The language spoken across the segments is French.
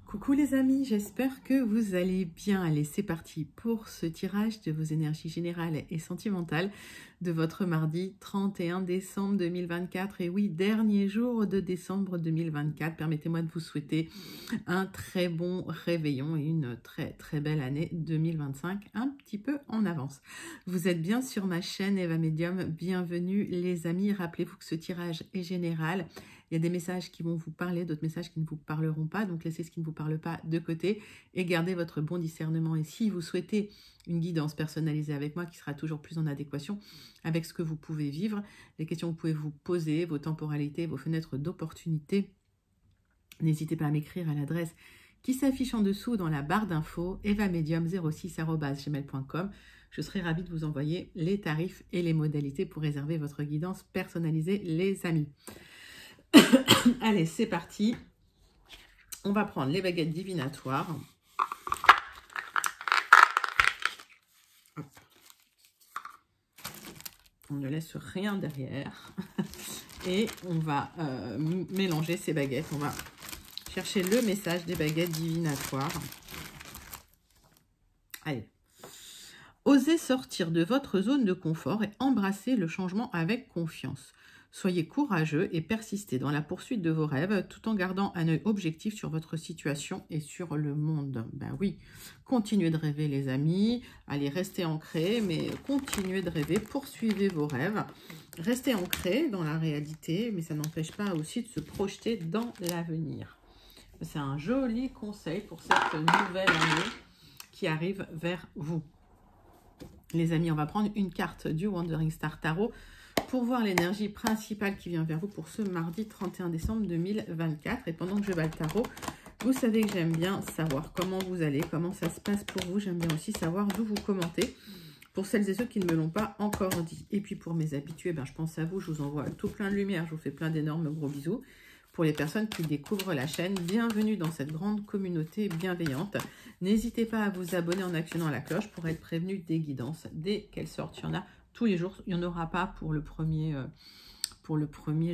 Coucou les amis, j'espère que vous allez bien. Allez, c'est parti pour ce tirage de vos énergies générales et sentimentales de votre mardi 31 décembre 2024. Et oui, dernier jour de décembre 2024. Permettez-moi de vous souhaiter un très bon réveillon et une très belle année 2025, un petit peu en avance. Vous êtes bien sur ma chaîne Eva Medium. Bienvenue les amis. Rappelez-vous que ce tirage est général. Il y a des messages qui vont vous parler, d'autres messages qui ne vous parleront pas. Donc, laissez ce qui ne vous parle pas de côté et gardez votre bon discernement. Et si vous souhaitez une guidance personnalisée avec moi qui sera toujours plus en adéquation avec ce que vous pouvez vivre, les questions que vous pouvez vous poser, vos temporalités, vos fenêtres d'opportunité, n'hésitez pas à m'écrire à l'adresse qui s'affiche en dessous dans la barre d'infos evamedium06@gmail.com. Je serai ravie de vous envoyer les tarifs et les modalités pour réserver votre guidance personnalisée, les amis. Allez, c'est parti. On va prendre les baguettes divinatoires. Hop. On ne laisse rien derrière. Et on va mélanger ces baguettes. On va chercher le message des baguettes divinatoires. Allez. Osez sortir de votre zone de confort et embrasser le changement avec confiance. Soyez courageux et persistez dans la poursuite de vos rêves tout en gardant un œil objectif sur votre situation et sur le monde. Ben oui, continuez de rêver les amis, allez rester ancrés, mais continuez de rêver, poursuivez vos rêves, restez ancrés dans la réalité, mais ça n'empêche pas aussi de se projeter dans l'avenir. C'est un joli conseil pour cette nouvelle année qui arrive vers vous. Les amis, on va prendre une carte du Wandering Star Tarot pour voir l'énergie principale qui vient vers vous pour ce mardi 31 décembre 2024. Et pendant que je bats le tarot, vous savez que j'aime bien savoir comment vous allez, comment ça se passe pour vous. J'aime bien aussi savoir d'où vous commentez, pour celles et ceux qui ne me l'ont pas encore dit. Et puis pour mes habitués, ben, je pense à vous, je vous envoie tout plein de lumière, je vous fais plein d'énormes gros bisous. Pour les personnes qui découvrent la chaîne, bienvenue dans cette grande communauté bienveillante. N'hésitez pas à vous abonner en actionnant la cloche pour être prévenu des guidances dès qu'elles sortent. Il y en a tous les jours, il n'y en aura pas pour le 1er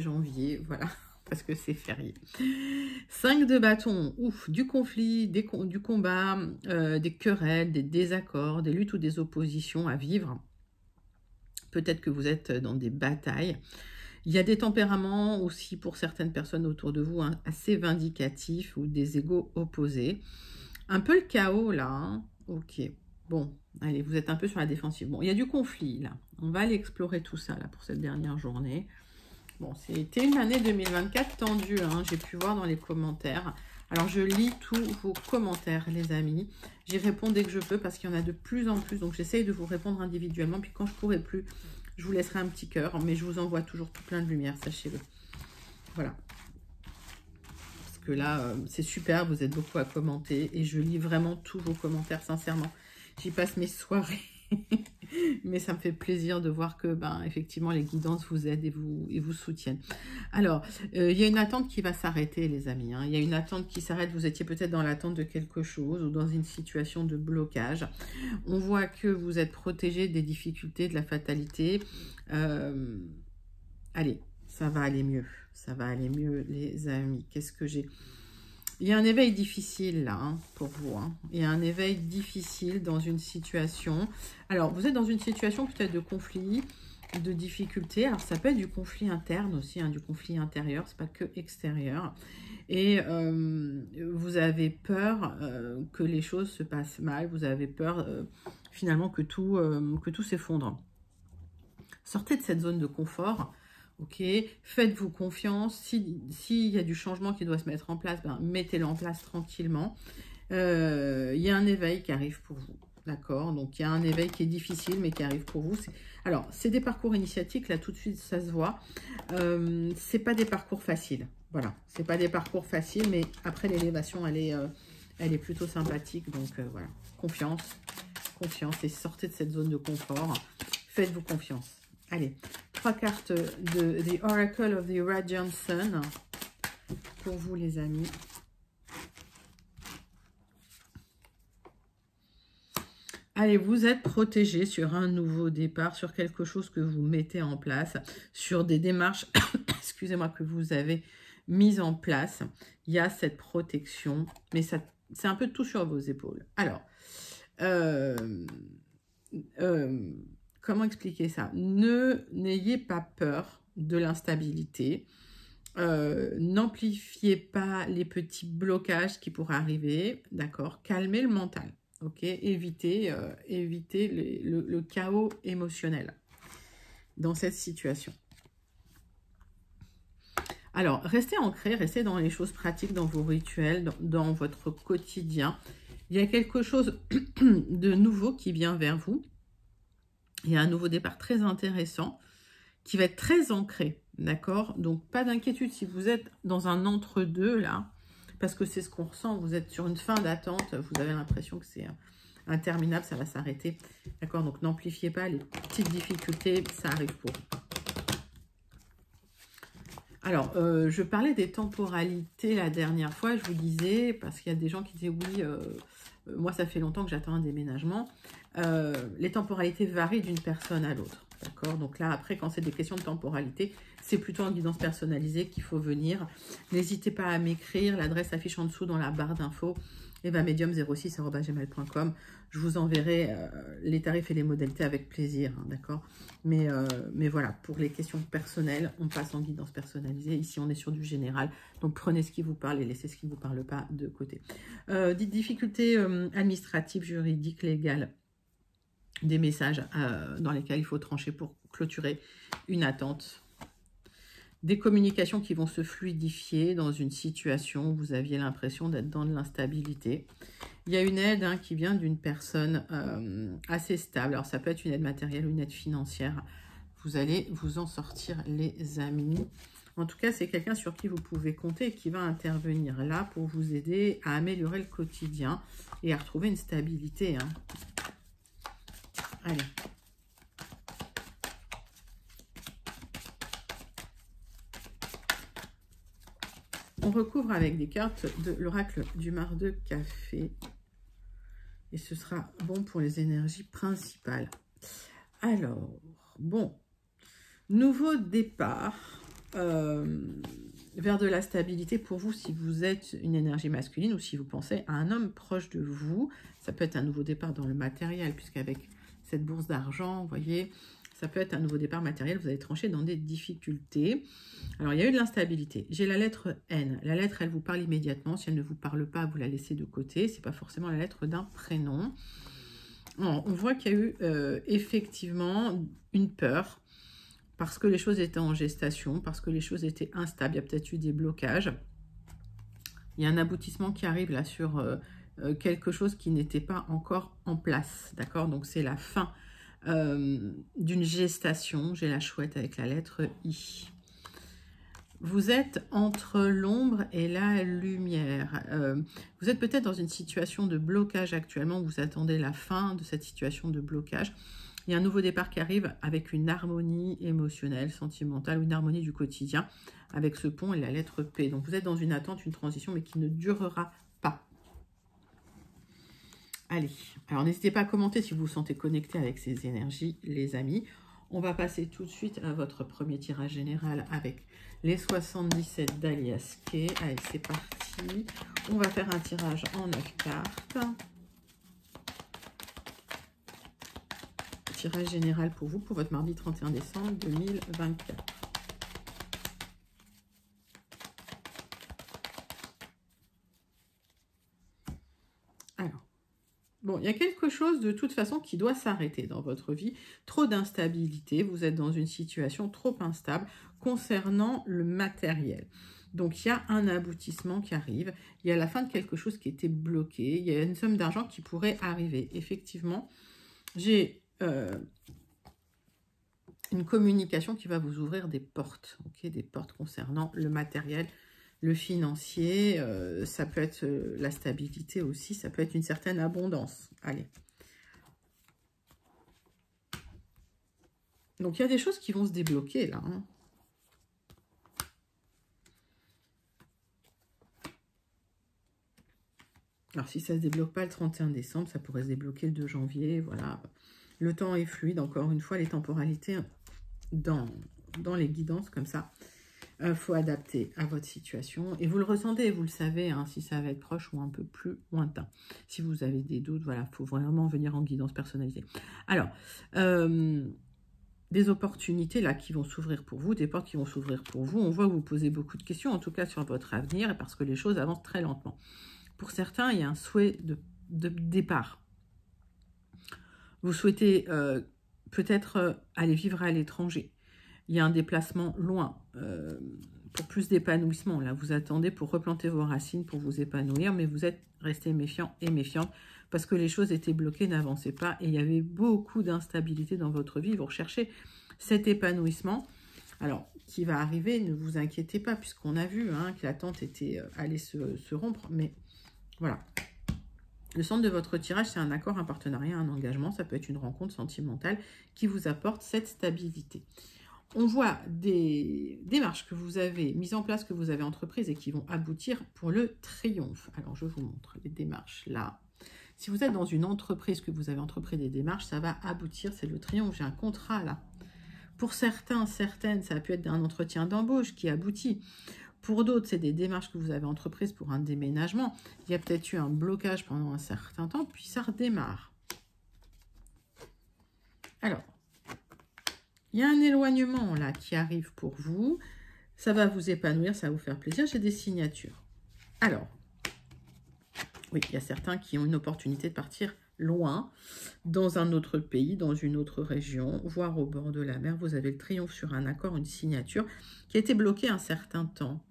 janvier, voilà, parce que c'est férié. 5 de bâton, ouf, du conflit, du combat, des querelles, des désaccords, des luttes ou des oppositions à vivre. Peut-être que vous êtes dans des batailles. Il y a des tempéraments aussi pour certaines personnes autour de vous, hein, assez vindicatifs ou des égos opposés. Un peu le chaos là, hein. Ok. Bon, allez, vous êtes un peu sur la défensive. Bon, il y a du conflit, là. On va aller explorer tout ça, là, pour cette dernière journée. Bon, c'était une année 2024 tendue, hein, j'ai pu voir dans les commentaires. Alors, je lis tous vos commentaires, les amis. J'y réponds dès que je peux, parce qu'il y en a de plus en plus. Donc, j'essaye de vous répondre individuellement. Puis, quand je ne pourrai plus, je vous laisserai un petit cœur. Mais je vous envoie toujours tout plein de lumière, sachez-le. Voilà. Parce que là, c'est super, vous êtes beaucoup à commenter. Et je lis vraiment tous vos commentaires, sincèrement. J'y passe mes soirées, mais ça me fait plaisir de voir que, ben, effectivement, les guidances vous aident et vous soutiennent. Alors, il y a une attente qui va s'arrêter, les amis. Hein. Il y a une attente qui s'arrête. Vous étiez peut-être dans l'attente de quelque chose ou dans une situation de blocage. On voit que vous êtes protégé des difficultés, de la fatalité. Allez, ça va aller mieux. Ça va aller mieux, les amis. Qu'est-ce que j'ai ? Il y a un éveil difficile là, hein, pour vous. Hein. Il y a un éveil difficile dans une situation. Alors, vous êtes dans une situation peut-être de conflit, de difficulté. Alors, ça peut être du conflit interne aussi, hein, du conflit intérieur. C'est pas que extérieur. Et vous avez peur que les choses se passent mal. Vous avez peur finalement que tout s'effondre. Sortez de cette zone de confort. Ok, faites-vous confiance. S'il y a du changement qui doit se mettre en place, ben, mettez-le en place tranquillement. Il y a un éveil qui arrive pour vous. D'accord? Donc, il y a un éveil qui est difficile, mais qui arrive pour vous. Alors, c'est des parcours initiatiques. Là, tout de suite, ça se voit. C'est pas des parcours faciles. Voilà. C'est pas des parcours faciles, mais après, l'élévation, elle est plutôt sympathique. Donc, voilà. Confiance. Confiance. Et sortez de cette zone de confort. Faites-vous confiance. Allez, 3 cartes de The Oracle of the Radiant Sun pour vous, les amis. Allez, vous êtes protégés sur un nouveau départ, sur quelque chose que vous mettez en place, sur des démarches, excusez-moi, que vous avez mise en place. Il y a cette protection, mais c'est un peu tout sur vos épaules. Alors, comment expliquer ça? N'ayez pas peur de l'instabilité. N'amplifiez pas les petits blocages qui pourraient arriver, d'accord? Calmez le mental, ok? Évitez le chaos émotionnel dans cette situation. Alors, restez ancré, restez dans les choses pratiques, dans vos rituels, dans votre quotidien. Il y a quelque chose de nouveau qui vient vers vous. Il y a un nouveau départ très intéressant qui va être très ancré, d'accord? Donc, pas d'inquiétude si vous êtes dans un entre-deux, là, parce que c'est ce qu'on ressent. Vous êtes sur une fin d'attente, vous avez l'impression que c'est interminable, ça va s'arrêter, d'accord? Donc, n'amplifiez pas les petites difficultés, ça arrive pour vous. Alors, je parlais des temporalités la dernière fois, je vous disais, parce qu'il y a des gens qui disaient, oui, moi, ça fait longtemps que j'attends un déménagement. Les temporalités varient d'une personne à l'autre, d'accord? Donc là, après, quand c'est des questions de temporalité, c'est plutôt en guidance personnalisée qu'il faut venir. N'hésitez pas à m'écrire, l'adresse s'affiche en dessous dans la barre d'infos, evamedium06@gmail.com. Je vous enverrai les tarifs et les modalités avec plaisir, hein, d'accord? Mais voilà, pour les questions personnelles, on passe en guidance personnalisée. Ici, on est sur du général. Donc, prenez ce qui vous parle et laissez ce qui ne vous parle pas de côté. Difficultés administratives, juridiques, légales, des messages dans lesquels il faut trancher pour clôturer une attente. Des communications qui vont se fluidifier dans une situation où vous aviez l'impression d'être dans de l'instabilité. Il y a une aide qui vient d'une personne assez stable. Alors, ça peut être une aide matérielle ou une aide financière. Vous allez vous en sortir, les amis. En tout cas, c'est quelqu'un sur qui vous pouvez compter et qui va intervenir là pour vous aider à améliorer le quotidien et à retrouver une stabilité. Allez. On recouvre avec des cartes de l'oracle du mar de café. Et ce sera bon pour les énergies principales. Alors, bon. Nouveau départ vers de la stabilité pour vous si vous êtes une énergie masculine ou si vous pensez à un homme proche de vous. Ça peut être un nouveau départ dans le matériel, puisqu'avec cette bourse d'argent, vous voyez, ça peut être un nouveau départ matériel. Vous allez trancher dans des difficultés. Alors, il y a eu de l'instabilité. J'ai la lettre N. La lettre, elle vous parle immédiatement. Si elle ne vous parle pas, vous la laissez de côté. Ce n'est pas forcément la lettre d'un prénom. On voit qu'il y a eu effectivement une peur parce que les choses étaient en gestation, parce que les choses étaient instables. Il y a peut-être eu des blocages. Il y a un aboutissement qui arrive là sur quelque chose qui n'était pas encore en place. D'accord? Donc, c'est la fin d'une gestation. J'ai la chouette avec la lettre I. Vous êtes entre l'ombre et la lumière. Vous êtes peut-être dans une situation de blocage actuellement. Vous attendez la fin de cette situation de blocage. Il y a un nouveau départ qui arrive avec une harmonie émotionnelle, sentimentale, ou une harmonie du quotidien avec ce pont et la lettre P. Donc vous êtes dans une attente, une transition, mais qui ne durera pas. Allez, alors n'hésitez pas à commenter si vous vous sentez connecté avec ces énergies, les amis. On va passer tout de suite à votre premier tirage général avec les 77 d'Alias Kay. Allez, c'est parti. On va faire un tirage en 9 cartes. Tirage général pour vous, pour votre mardi 31 décembre 2024. Alors, bon, il y a quelque chose de toute façon qui doit s'arrêter dans votre vie. Trop d'instabilité, vous êtes dans une situation trop instable concernant le matériel. Donc, il y a un aboutissement qui arrive. Il y a la fin de quelque chose qui était bloqué. Il y a une somme d'argent qui pourrait arriver. Effectivement, j'ai une communication qui va vous ouvrir des portes. Okay, des portes concernant le matériel, le financier, ça peut être la stabilité aussi, ça peut être une certaine abondance. Allez. Donc, il y a des choses qui vont se débloquer là. Alors, si ça ne se débloque pas le 31 décembre, ça pourrait se débloquer le 2 janvier. Voilà. Le temps est fluide. Encore une fois, les temporalités dans les guidances comme ça. faut adapter à votre situation. Et vous le ressentez, vous le savez, hein, si ça va être proche ou un peu plus lointain. Si vous avez des doutes, voilà, il faut vraiment venir en guidance personnalisée. Alors, des opportunités là qui vont s'ouvrir pour vous, des portes qui vont s'ouvrir pour vous. On voit que vous posez beaucoup de questions, en tout cas sur votre avenir, et parce que les choses avancent très lentement. Pour certains, il y a un souhait de départ. Vous souhaitez peut-être aller vivre à l'étranger. Il y a un déplacement loin pour plus d'épanouissement. Là, vous attendez pour replanter vos racines, pour vous épanouir, mais vous êtes resté méfiant et méfiante parce que les choses étaient bloquées, n'avançaient pas et il y avait beaucoup d'instabilité dans votre vie. Vous recherchez cet épanouissement. Alors, qui va arriver, ne vous inquiétez pas, puisqu'on a vu hein, que l'attente était allée se rompre, mais voilà. Le centre de votre tirage, c'est un accord, un partenariat, un engagement. Ça peut être une rencontre sentimentale qui vous apporte cette stabilité. On voit des démarches que vous avez mises en place, que vous avez entreprises et qui vont aboutir pour le triomphe. Alors, je vous montre les démarches là. Si vous êtes dans une entreprise, que vous avez entrepris des démarches, ça va aboutir, c'est le triomphe. J'ai un contrat là. Pour certains, certaines, ça a pu être un entretien d'embauche qui aboutit. Pour d'autres, c'est des démarches que vous avez entreprises pour un déménagement. Il y a peut-être eu un blocage pendant un certain temps, puis ça redémarre. Alors, il y a un éloignement là qui arrive pour vous. Ça va vous épanouir, ça va vous faire plaisir. J'ai des signatures. Alors, oui, il y a certains qui ont une opportunité de partir loin, dans un autre pays, dans une autre région, voire au bord de la mer. Vous avez le triomphe sur un accord, une signature qui a été bloquée un certain temps.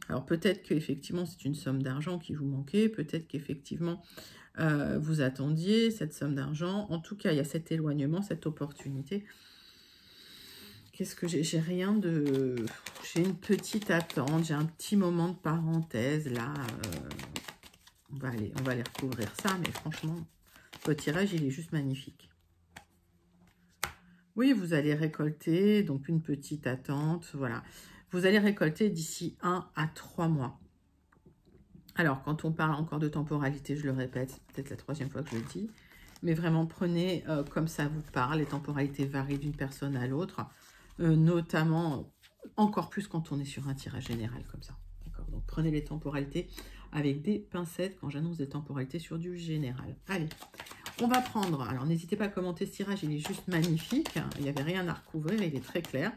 Alors peut-être qu'effectivement c'est une somme d'argent qui vous manquait, peut-être qu'effectivement vous attendiez cette somme d'argent. En tout cas, il y a cet éloignement, cette opportunité. Qu'est-ce que j'ai? J'ai rien de... J'ai une petite attente, j'ai un petit moment de parenthèse là. On va aller recouvrir ça, mais franchement, votre tirage, il est juste magnifique. Oui, vous allez récolter, donc une petite attente, voilà. Vous allez récolter d'ici 1 à 3 mois. Alors, quand on parle encore de temporalité, je le répète, c'est peut-être la 3e fois que je le dis, mais vraiment, prenez comme ça vous parle. Les temporalités varient d'une personne à l'autre, notamment, encore plus quand on est sur un tirage général comme ça. D'accord? Donc, prenez les temporalités avec des pincettes quand j'annonce des temporalités sur du général. Allez, on va prendre, alors n'hésitez pas à commenter ce tirage, il est juste magnifique, il n'y avait rien à recouvrir, il est très clair.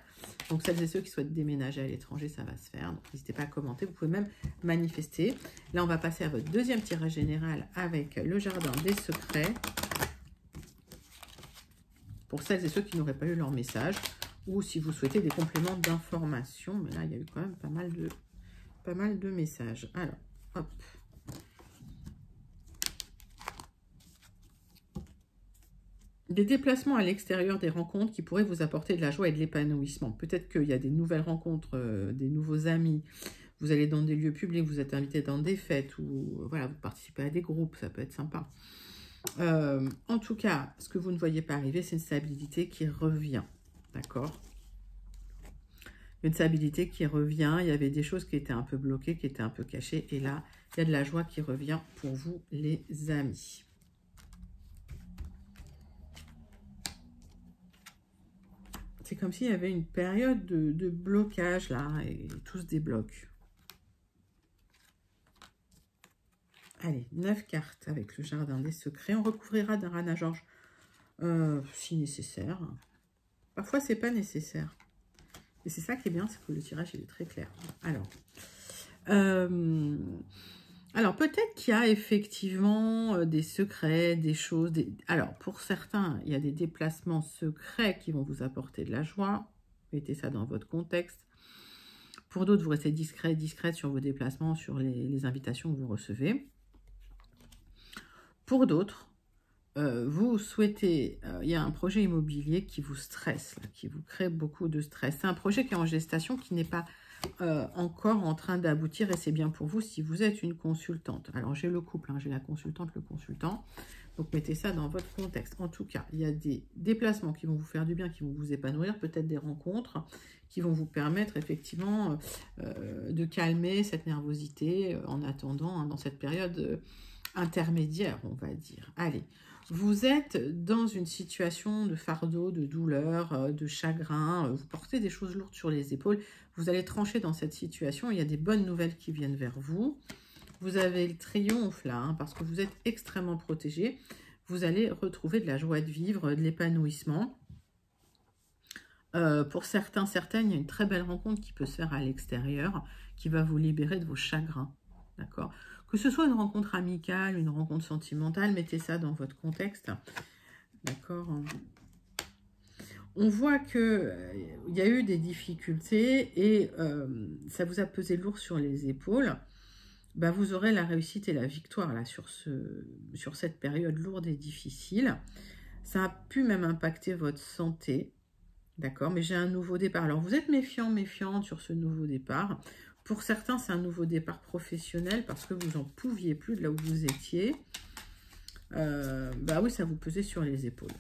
Donc celles et ceux qui souhaitent déménager à l'étranger, ça va se faire, donc n'hésitez pas à commenter, vous pouvez même manifester. Là, on va passer à votre deuxième tirage général avec le jardin des secrets. Pour celles et ceux qui n'auraient pas eu leur message, ou si vous souhaitez des compléments d'information, mais là, il y a eu quand même pas mal de messages. Alors, hop. Des déplacements à l'extérieur, des rencontres qui pourraient vous apporter de la joie et de l'épanouissement. Peut-être qu'il y a des nouvelles rencontres, des nouveaux amis. Vous allez dans des lieux publics, vous êtes invité dans des fêtes ou voilà, vous participez à des groupes, ça peut être sympa. En tout cas, ce que vous ne voyez pas arriver, c'est une stabilité qui revient. D'accord? Une stabilité qui revient. Il y avait des choses qui étaient un peu bloquées, qui étaient un peu cachées. Et là, il y a de la joie qui revient pour vous, les amis. C'est comme s'il y avait une période de blocage là, et tout se débloque. Allez, 9 cartes avec le jardin des secrets. On recouvrira d'un Rana George si nécessaire. Parfois, c'est pas nécessaire. Et c'est ça qui est bien, c'est que le tirage il est très clair. Alors peut-être qu'il y a effectivement des secrets, des choses. Alors, pour certains, il y a des déplacements secrets qui vont vous apporter de la joie. Mettez ça dans votre contexte. Pour d'autres, vous restez discrète sur vos déplacements, sur les invitations que vous recevez. Pour d'autres, vous souhaitez, il y a un projet immobilier qui vous stresse, là, qui vous crée beaucoup de stress. C'est un projet qui est en gestation, qui n'est pas encore en train d'aboutir, et c'est bien pour vous si vous êtes une consultante. Alors, j'ai le couple, hein, j'ai la consultante, le consultant. Donc, mettez ça dans votre contexte. En tout cas, il y a des déplacements qui vont vous faire du bien, qui vont vous épanouir, peut-être des rencontres qui vont vous permettre effectivement de calmer cette nervosité en attendant, hein, dans cette période intermédiaire, on va dire. Allez, vous êtes dans une situation de fardeau, de douleur, de chagrin, vous portez des choses lourdes sur les épaules, vous allez trancher dans cette situation, il y a des bonnes nouvelles qui viennent vers vous. Vous avez le triomphe là, hein, parce que vous êtes extrêmement protégé. Vous allez retrouver de la joie de vivre, de l'épanouissement. Pour certains, certaines, il y a une très belle rencontre qui peut se faire à l'extérieur, qui va vous libérer de vos chagrins. D'accord? Que ce soit une rencontre amicale, une rencontre sentimentale, mettez ça dans votre contexte. D'accord? On voit qu'il y a eu des difficultés et ça vous a pesé lourd sur les épaules. Bah, vous aurez la réussite et la victoire là, sur cette période lourde et difficile. Ça a pu même impacter votre santé. D'accord, mais j'ai un nouveau départ. Alors, vous êtes méfiant, méfiante sur ce nouveau départ. Pour certains, c'est un nouveau départ professionnel parce que vous n'en pouviez plus de là où vous étiez. Bah oui, ça vous pesait sur les épaules.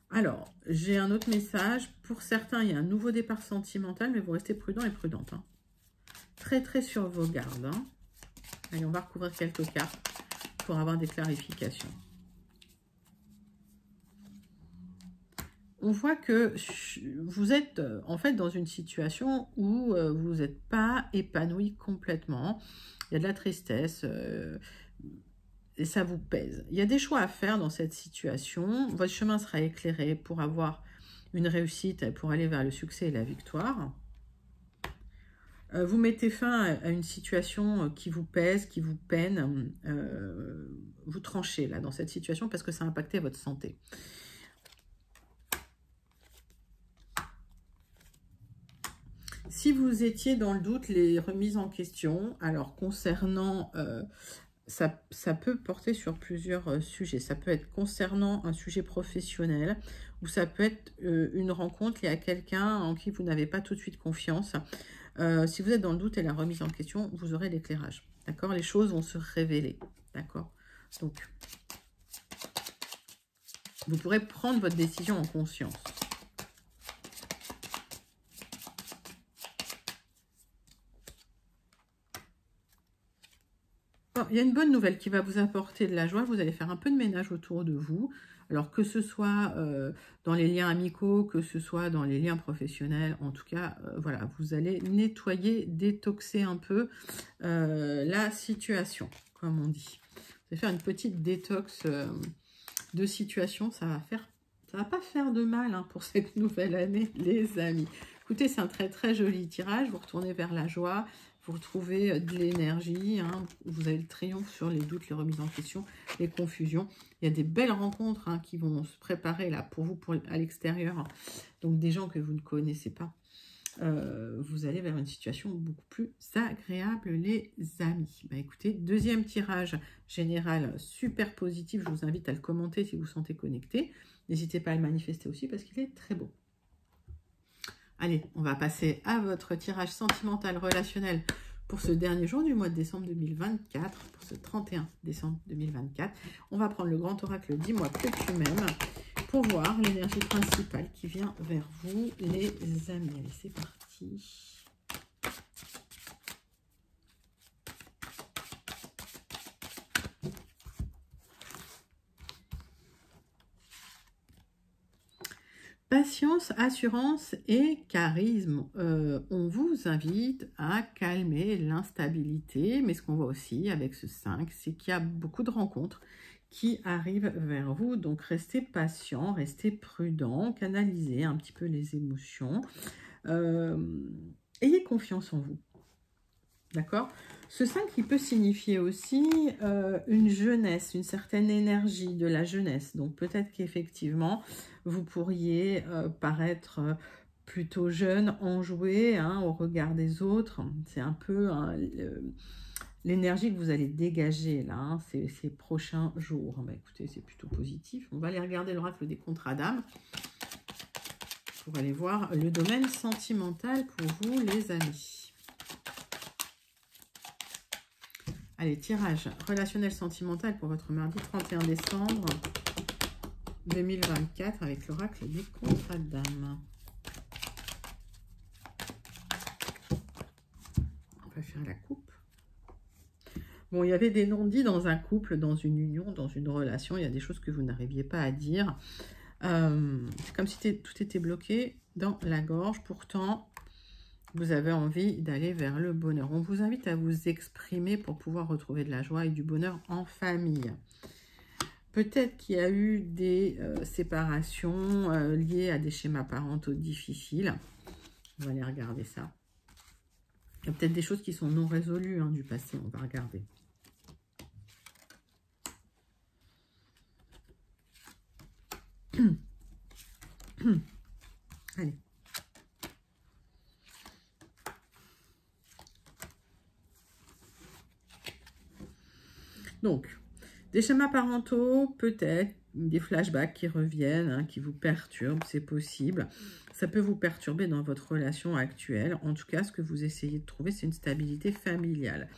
Alors, j'ai un autre message. Pour certains, il y a un nouveau départ sentimental, mais vous restez prudent et prudente. Hein. Très, très sur vos gardes. Hein. Allez, on va recouvrir quelques cartes pour avoir des clarifications. On voit que vous êtes en fait dans une situation où vous n'êtes pas épanoui complètement. Il y a de la tristesse et ça vous pèse. Il y a des choix à faire dans cette situation. Votre chemin sera éclairé pour avoir une réussite, pour aller vers le succès et la victoire. Vous mettez fin à une situation qui vous pèse, qui vous peine. Vous tranchez là dans cette situation parce que ça a impacté votre santé. Si vous étiez dans le doute, les remises en question, alors concernant, ça peut porter sur plusieurs sujets. Ça peut être concernant un sujet professionnel ou ça peut être une rencontre liée à quelqu'un en qui vous n'avez pas tout de suite confiance. Si vous êtes dans le doute et la remise en question, vous aurez l'éclairage. D'accord? Les choses vont se révéler. D'accord? Donc, vous pourrez prendre votre décision en conscience. Bon, il y a une bonne nouvelle qui va vous apporter de la joie. Vous allez faire un peu de ménage autour de vous. Alors que ce soit dans les liens amicaux, que ce soit dans les liens professionnels, en tout cas, voilà, vous allez nettoyer, détoxer un peu la situation, comme on dit. Vous allez faire une petite détox de situation. Ça va pas faire de mal hein, pour cette nouvelle année, les amis. Écoutez, c'est un très très joli tirage. Vous retournez vers la joie. Vous retrouvez de l'énergie, hein. Vous avez le triomphe sur les doutes, les remises en question, les confusions. Il y a des belles rencontres hein, qui vont se préparer là pour vous à l'extérieur. Donc des gens que vous ne connaissez pas. Vous allez vers une situation beaucoup plus agréable, les amis. Bah, écoutez, deuxième tirage général super positif. Je vous invite à le commenter si vous vous sentez connecté. N'hésitez pas à le manifester aussi parce qu'il est très beau. Allez, on va passer à votre tirage sentimental relationnel pour ce dernier jour du mois de décembre 2024, pour ce 31 décembre 2024. On va prendre le grand oracle « Dis-moi que tu m'aimes » pour voir l'énergie principale qui vient vers vous, les amis. Allez, c'est parti. Patience, assurance et charisme. On vous invite à calmer l'instabilité, mais ce qu'on voit aussi avec ce 5, c'est qu'il y a beaucoup de rencontres qui arrivent vers vous. Donc, restez patient, restez prudent, canalisez un petit peu les émotions. Ayez confiance en vous. D'accord? Ce 5, il peut signifier aussi une jeunesse, une certaine énergie de la jeunesse. Donc, peut-être qu'effectivement, vous pourriez paraître plutôt jeune, enjoué hein, au regard des autres. C'est un peu hein, l'énergie que vous allez dégager là, hein, ces prochains jours. Bah, écoutez, c'est plutôt positif. On va aller regarder l'oracle des contrats d'âme pour aller voir le domaine sentimental pour vous, les amis. Allez, tirage relationnel sentimental pour votre mardi 31 décembre 2024 avec l'oracle des contrats d'âme. On va faire la coupe. Bon, il y avait des non-dits dans un couple, dans une union, dans une relation. Il y a des choses que vous n'arriviez pas à dire. C'est comme si tout était bloqué dans la gorge. Pourtant, vous avez envie d'aller vers le bonheur. On vous invite à vous exprimer pour pouvoir retrouver de la joie et du bonheur en famille. Peut-être qu'il y a eu des séparations liées à des schémas parentaux difficiles. On va aller regarder ça. Il y a peut-être des choses qui sont non résolues du passé. On va regarder. Allez. Donc, des schémas parentaux, peut-être, des flashbacks qui reviennent, qui vous perturbent, c'est possible. Ça peut vous perturber dans votre relation actuelle. En tout cas, ce que vous essayez de trouver, c'est une stabilité familiale.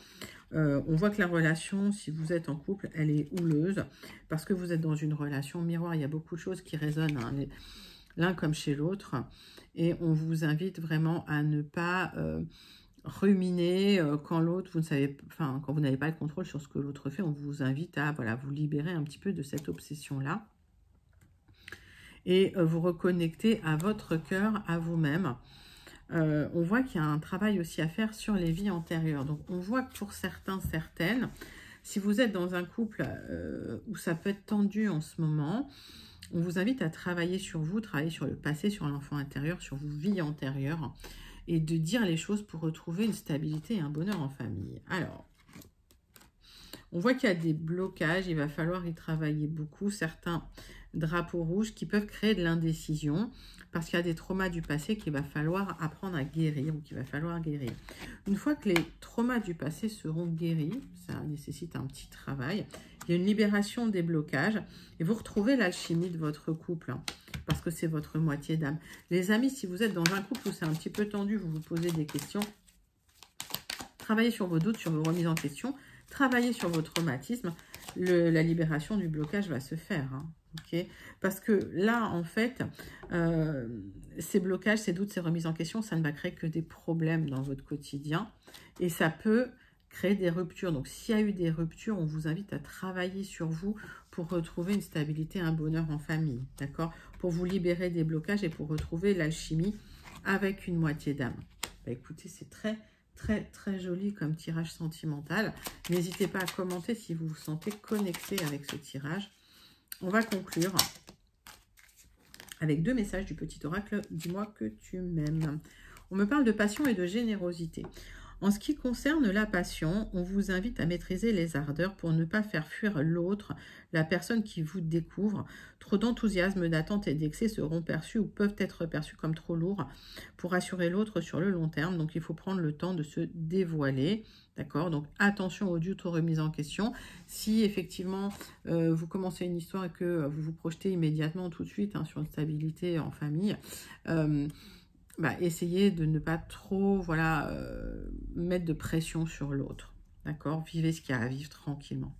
On voit que la relation, si vous êtes en couple, elle est houleuse parce que vous êtes dans une relation miroir. Il y a beaucoup de choses qui résonnent l'un comme chez l'autre. Et on vous invite vraiment à ne pas ruminer quand l'autre, quand vous n'avez pas le contrôle sur ce que l'autre fait. On vous invite à vous libérer un petit peu de cette obsession-là et vous reconnecter à votre cœur, à vous-même. On voit qu'il y a un travail aussi à faire sur les vies antérieures. Donc, on voit que pour certains, certaines, si vous êtes dans un couple où ça peut être tendu en ce moment, on vous invite à travailler sur vous, travailler sur le passé, sur l'enfant intérieur, sur vos vies antérieures et de dire les choses pour retrouver une stabilité et un bonheur en famille. Alors, on voit qu'il y a des blocages, il va falloir y travailler beaucoup. Certains drapeaux rouges qui peuvent créer de l'indécision parce qu'il y a des traumas du passé qu'il va falloir apprendre à guérir ou qu'il va falloir guérir. Une fois que les traumas du passé seront guéris, ça nécessite un petit travail, il y a une libération des blocages et vous retrouvez l'alchimie de votre couple parce que c'est votre moitié d'âme. Les amis, si vous êtes dans un couple où c'est un petit peu tendu, vous vous posez des questions, travaillez sur vos doutes, sur vos remises en question, travaillez sur vos traumatismes, la libération du blocage va se faire. Okay, parce que là, en fait, ces blocages, ces doutes, ces remises en question, ça ne va créer que des problèmes dans votre quotidien et ça peut créer des ruptures. Donc, s'il y a eu des ruptures, on vous invite à travailler sur vous pour retrouver une stabilité, un bonheur en famille, d'accord? Pour vous libérer des blocages et pour retrouver l'alchimie avec une moitié d'âme. Bah, écoutez, c'est très, très, très joli comme tirage sentimental. N'hésitez pas à commenter si vous vous sentez connecté avec ce tirage. On va conclure avec 2 messages du petit oracle. Dis-moi que tu m'aimes. On me parle de passion et de générosité. En ce qui concerne la passion, on vous invite à maîtriser les ardeurs pour ne pas faire fuir l'autre, la personne qui vous découvre. Trop d'enthousiasme, d'attente et d'excès seront perçus ou peuvent être perçus comme trop lourds pour assurer l'autre sur le long terme. Donc, il faut prendre le temps de se dévoiler. D'accord? Donc, attention aux doutes, aux remises en question. Si, effectivement, vous commencez une histoire et que vous vous projetez immédiatement, tout de suite, sur une stabilité en famille, essayez de ne pas trop mettre de pression sur l'autre. D'accord? Vivez ce qu'il y a à vivre tranquillement.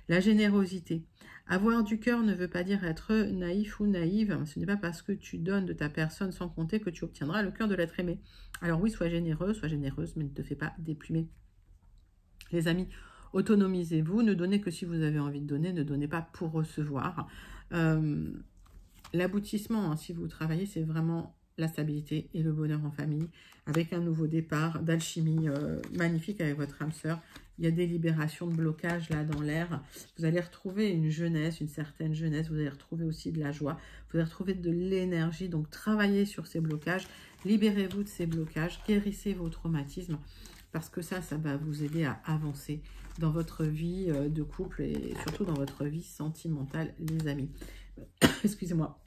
La générosité. Avoir du cœur ne veut pas dire être naïf ou naïve. Ce n'est pas parce que tu donnes de ta personne sans compter que tu obtiendras le cœur de l'être aimé. Alors oui, sois généreux, sois généreuse, mais ne te fais pas déplumer. Les amis, autonomisez-vous. Ne donnez que si vous avez envie de donner. Ne donnez pas pour recevoir. L'aboutissement, si vous travaillez, c'est vraiment la stabilité et le bonheur en famille, avec un nouveau départ d'alchimie magnifique avec votre âme sœur. Il y a des libérations de blocage là dans l'air. Vous allez retrouver une jeunesse, une certaine jeunesse. Vous allez retrouver aussi de la joie. Vous allez retrouver de l'énergie. Donc, travaillez sur ces blocages. Libérez-vous de ces blocages. Guérissez vos traumatismes. Parce que ça va vous aider à avancer dans votre vie de couple et surtout dans votre vie sentimentale, les amis. Excusez-moi.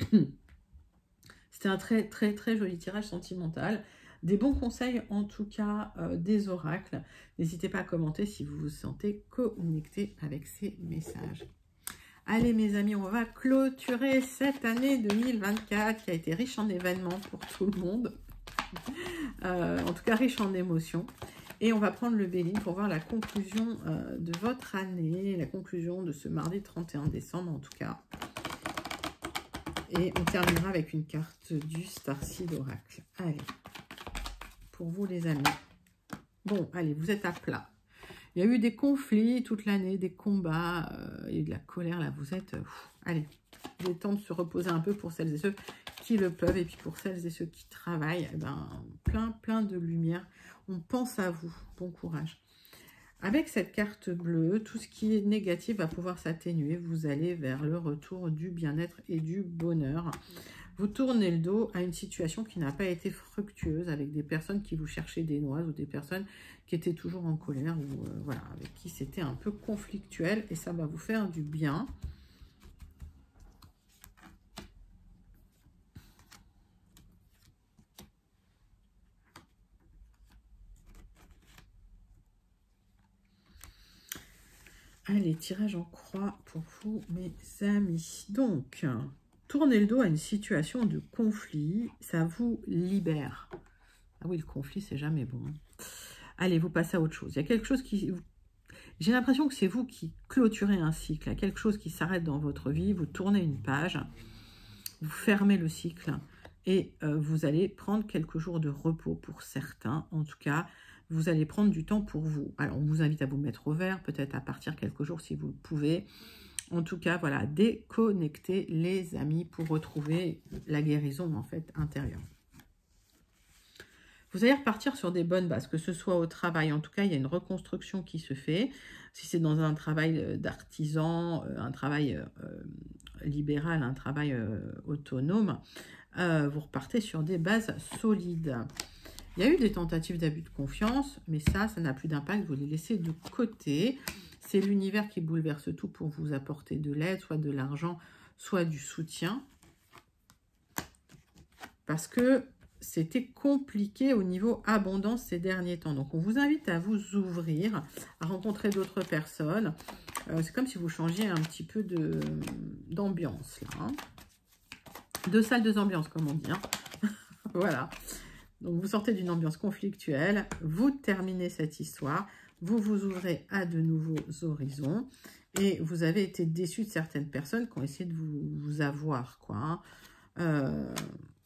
C'était un très, très, très joli tirage sentimental. Des bons conseils, en tout cas, des oracles. N'hésitez pas à commenter si vous vous sentez connecté avec ces messages. Allez, mes amis, on va clôturer cette année 2024 qui a été riche en événements pour tout le monde. En tout cas, riche en émotions. Et on va prendre le Béline pour voir la conclusion de votre année, la conclusion de ce mardi 31 décembre, en tout cas. Et on terminera avec une carte du Starseed Oracle. Allez, pour vous les amis. Bon, allez, vous êtes à plat. Il y a eu des conflits toute l'année, des combats, il y a eu de la colère, là, vous êtes... allez, il est temps de se reposer un peu pour celles et ceux qui le peuvent, et puis pour celles et ceux qui travaillent, eh ben, plein de lumière. On pense à vous, bon courage. Avec cette carte bleue, tout ce qui est négatif va pouvoir s'atténuer. Vous allez vers le retour du bien-être et du bonheur. Vous tournez le dos à une situation qui n'a pas été fructueuse, avec des personnes qui vous cherchaient des noises, ou des personnes qui étaient toujours en colère, ou voilà, avec qui c'était un peu conflictuel, et ça va vous faire du bien. Allez, tirage en croix pour vous, mes amis. Donc, tournez le dos à une situation de conflit, ça vous libère. Ah oui, le conflit, c'est jamais bon. Allez, vous passez à autre chose. Il y a quelque chose qui... J'ai l'impression que c'est vous qui clôturez un cycle. Il y a quelque chose qui s'arrête dans votre vie, vous tournez une page, vous fermez le cycle et vous allez prendre quelques jours de repos pour certains. En tout cas, vous allez prendre du temps pour vous. Alors, on vous invite à vous mettre au vert, peut-être à partir quelques jours si vous le pouvez. En tout cas, voilà, déconnectez les amis pour retrouver la guérison en fait intérieure. Vous allez repartir sur des bonnes bases, que ce soit au travail. En tout cas, il y a une reconstruction qui se fait. Si c'est dans un travail d'artisan, un travail libéral, un travail autonome, vous repartez sur des bases solides. Il y a eu des tentatives d'abus de confiance, mais ça n'a plus d'impact. Vous les laissez de côté. C'est l'univers qui bouleverse tout pour vous apporter de l'aide, soit de l'argent, soit du soutien. Parce que c'était compliqué au niveau abondance ces derniers temps. Donc, on vous invite à vous ouvrir, à rencontrer d'autres personnes. C'est comme si vous changiez un petit peu d'ambiance, là. Hein. Deux salles, deux ambiances, comme on dit. Hein. Voilà. Donc, vous sortez d'une ambiance conflictuelle. Vous terminez cette histoire. Vous vous ouvrez à de nouveaux horizons. Et vous avez été déçu de certaines personnes qui ont essayé de vous avoir, quoi. Hein.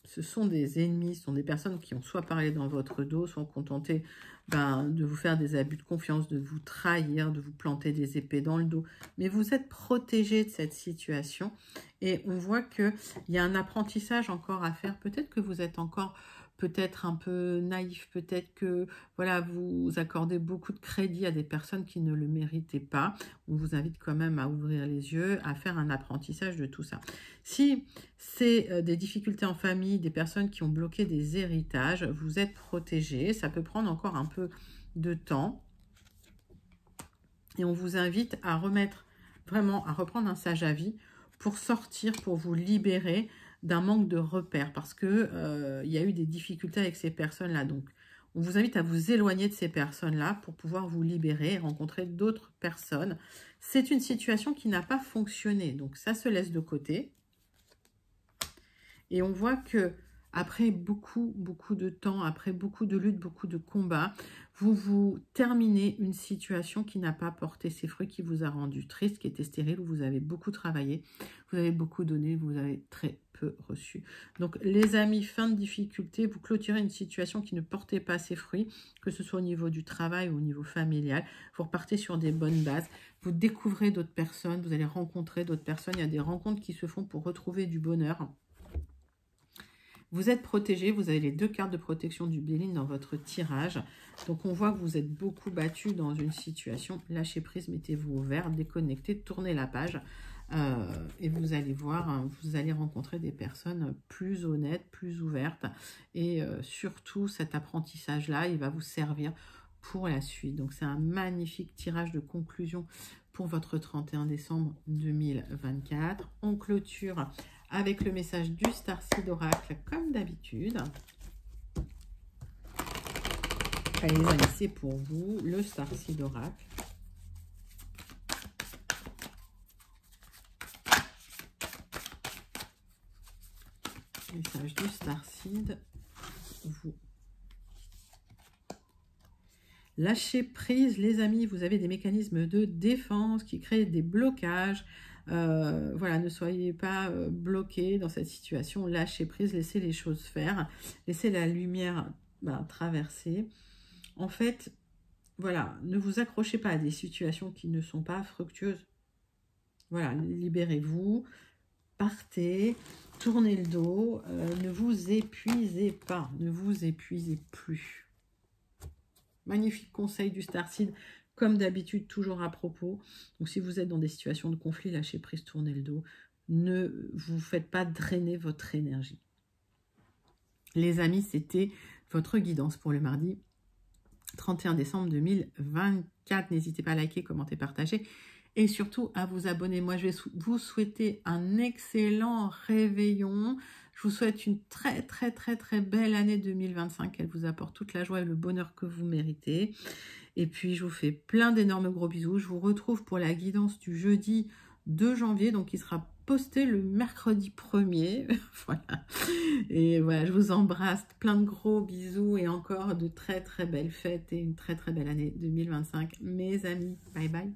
Ce sont des ennemis, ce sont des personnes qui ont soit parlé dans votre dos, soit ont tenté de vous faire des abus de confiance, de vous trahir, de vous planter des épées dans le dos. Mais vous êtes protégé de cette situation et on voit qu'il y a un apprentissage encore à faire. Peut-être que vous êtes encore peut-être un peu naïf, peut-être que voilà, vous accordez beaucoup de crédit à des personnes qui ne le méritaient pas. On vous invite quand même à ouvrir les yeux, à faire un apprentissage de tout ça. Si c'est des difficultés en famille, des personnes qui ont bloqué des héritages, vous êtes protégé. Ça peut prendre encore un peu de temps. Et on vous invite à remettre vraiment, à reprendre un sage avis pour sortir, pour vous libérer d'un manque de repères. Parce que y a eu des difficultés avec ces personnes-là. Donc, on vous invite à vous éloigner de ces personnes-là pour pouvoir vous libérer et rencontrer d'autres personnes. C'est une situation qui n'a pas fonctionné. Donc, ça se laisse de côté. Et on voit que après beaucoup de temps, après beaucoup de luttes, beaucoup de combats, vous terminez une situation qui n'a pas porté ses fruits, qui vous a rendu triste, qui était stérile, où vous avez beaucoup travaillé, vous avez beaucoup donné, vous avez très peu reçu. Donc les amis, fin de difficulté, vous clôturez une situation qui ne portait pas ses fruits, que ce soit au niveau du travail ou au niveau familial. Vous repartez sur des bonnes bases, vous découvrez d'autres personnes, vous allez rencontrer d'autres personnes, il y a des rencontres qui se font pour retrouver du bonheur. Vous êtes protégé, vous avez les deux cartes de protection du Béline dans votre tirage. Donc, on voit que vous êtes beaucoup battu dans une situation. Lâchez prise, mettez-vous au vert, déconnectez, tournez la page. Et vous allez voir, hein, vous allez rencontrer des personnes plus honnêtes, plus ouvertes. Et surtout, cet apprentissage-là, il va vous servir pour la suite. Donc, c'est un magnifique tirage de conclusion pour votre 31 décembre 2024. On clôture avec le message du Starseed Oracle, comme d'habitude. Allez les amis, c'est pour vous, le Starseed Oracle. Message du Starseed, vous. Lâchez prise, les amis, vous avez des mécanismes de défense qui créent des blocages. Voilà, ne soyez pas bloqués dans cette situation. Lâchez prise, laissez les choses faire. Laissez la lumière traverser. En fait, voilà, ne vous accrochez pas à des situations qui ne sont pas fructueuses. Voilà, libérez-vous, partez, tournez le dos, ne vous épuisez pas, ne vous épuisez plus. Magnifique conseil du Starseed, comme d'habitude, toujours à propos. Donc si vous êtes dans des situations de conflit, lâchez prise, tournez le dos. Ne vous faites pas drainer votre énergie. Les amis, c'était votre guidance pour le mardi 31 décembre 2024. N'hésitez pas à liker, commenter, partager et surtout à vous abonner. Moi, je vais vous souhaiter un excellent réveillon. Je vous souhaite une très belle année 2025. Elle vous apporte toute la joie et le bonheur que vous méritez. Et puis, je vous fais plein d'énormes gros bisous. Je vous retrouve pour la guidance du jeudi 2 janvier, donc il sera posté le mercredi 1er. Voilà. Et voilà, je vous embrasse. Plein de gros bisous et encore de très belles fêtes et une très belle année 2025. Mes amis, bye bye.